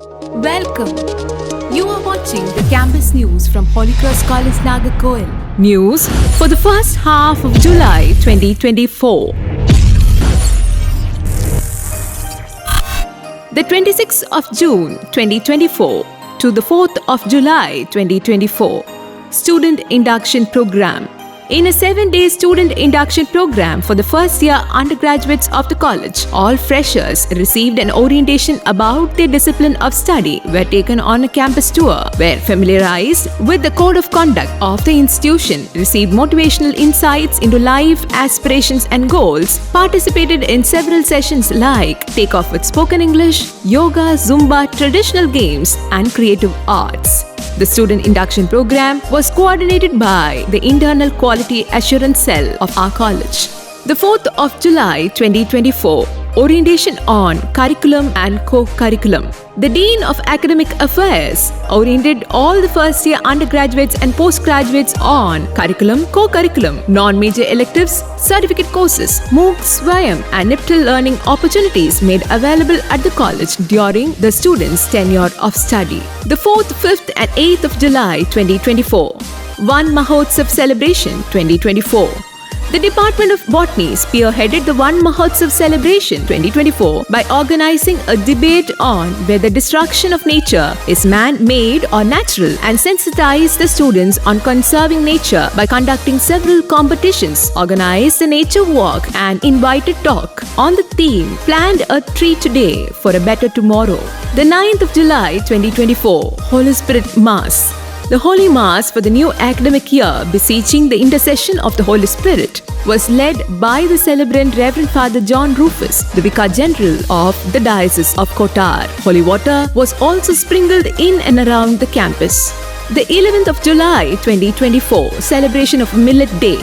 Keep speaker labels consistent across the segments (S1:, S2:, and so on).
S1: Welcome. You are watching the campus news from Holy Cross College, Nagercoil. News for the first half of July 2024. The 26th of June 2024 to the 4th of July 2024 Student Induction Program. In a 7-day student induction program for the first year undergraduates of the college, all freshers received an orientation about their discipline of study, were taken on a campus tour, were familiarized with the code of conduct of the institution, received motivational insights into life, aspirations and goals, participated in several sessions like Take-Off with Spoken English, Yoga, Zumba, traditional games and creative arts. The student induction program was coordinated by the Internal Quality Assurance Cell of our college. The 4th of July 2024, orientation on curriculum and co-curriculum. The Dean of Academic Affairs oriented all the first year undergraduates and postgraduates on curriculum, co-curriculum, non-major electives, certificate courses, MOOC, Swayam and NIPTIL learning opportunities made available at the college during the students' tenure of study. The 4th, 5th and 8th of July 2024, One Mahotsav Celebration 2024. The Department of Botany spearheaded the One Mahotsav Celebration 2024 by organizing a debate on whether destruction of nature is man-made or natural and sensitized the students on conserving nature by conducting several competitions, organized a nature walk and invited talk on the theme Plant a Tree Today for a Better Tomorrow. The 9th of July 2024, Holy Spirit Mass. The Holy Mass for the new academic year, beseeching the intercession of the Holy Spirit, was led by the celebrant Reverend Father John Rufus, the Vicar General of the Diocese of Kotar. Holy water was also sprinkled in and around the campus. The 11th of July 2024, celebration of Millet Day.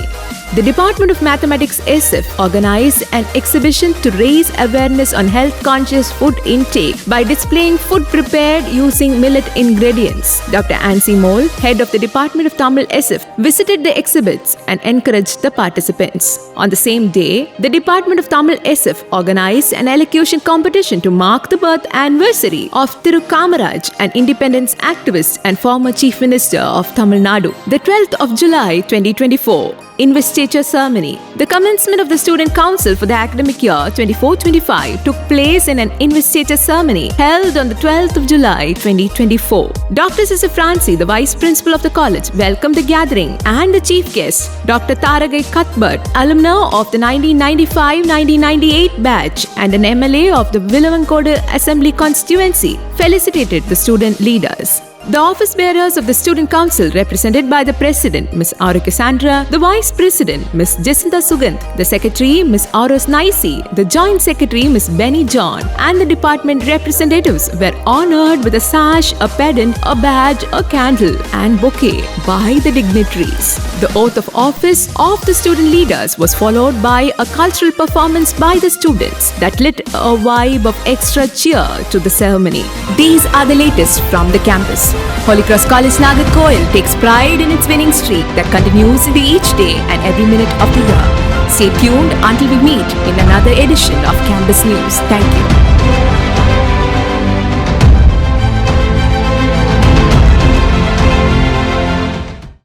S1: The Department of Mathematics SF organized an exhibition to raise awareness on health-conscious food intake by displaying food prepared using millet ingredients. Dr. Ansi Mole, head of the Department of Tamil SF, visited the exhibits and encouraged the participants. On the same day, the Department of Tamil SF organized an elocution competition to mark the birth anniversary of Thiru Kamaraj, an independence activist and former Chief Minister of Tamil Nadu. The 12th of July 2024, Investiture Ceremony. The commencement of the Student Council for the academic year 24-25 took place in an investiture ceremony held on the 12th of July 2024. Dr. Sister Francie, the Vice Principal of the college, welcomed the gathering and the chief guest, Dr. Taragai Cuthbert, alumna of the 1995-1998 batch and an MLA of the Villavankodu Assembly constituency, felicitated the student leaders. The office bearers of the Student Council, represented by the President, Ms. Aura Cassandra, the Vice President, Ms. Jacinta Sugant, the Secretary, Ms. Auros Naisi, the Joint Secretary, Ms. Benny John, and the department representatives were honored with a sash, a pendant, a badge, a candle, and bouquet by the dignitaries. The oath of office of the student leaders was followed by a cultural performance by the students that lit a vibe of extra cheer to the ceremony. These are the latest from the campus. Holy Cross College Nagercoil takes pride in its winning streak that continues in each day and every minute of the year. Stay tuned until we meet in another edition of Campus News. Thank you.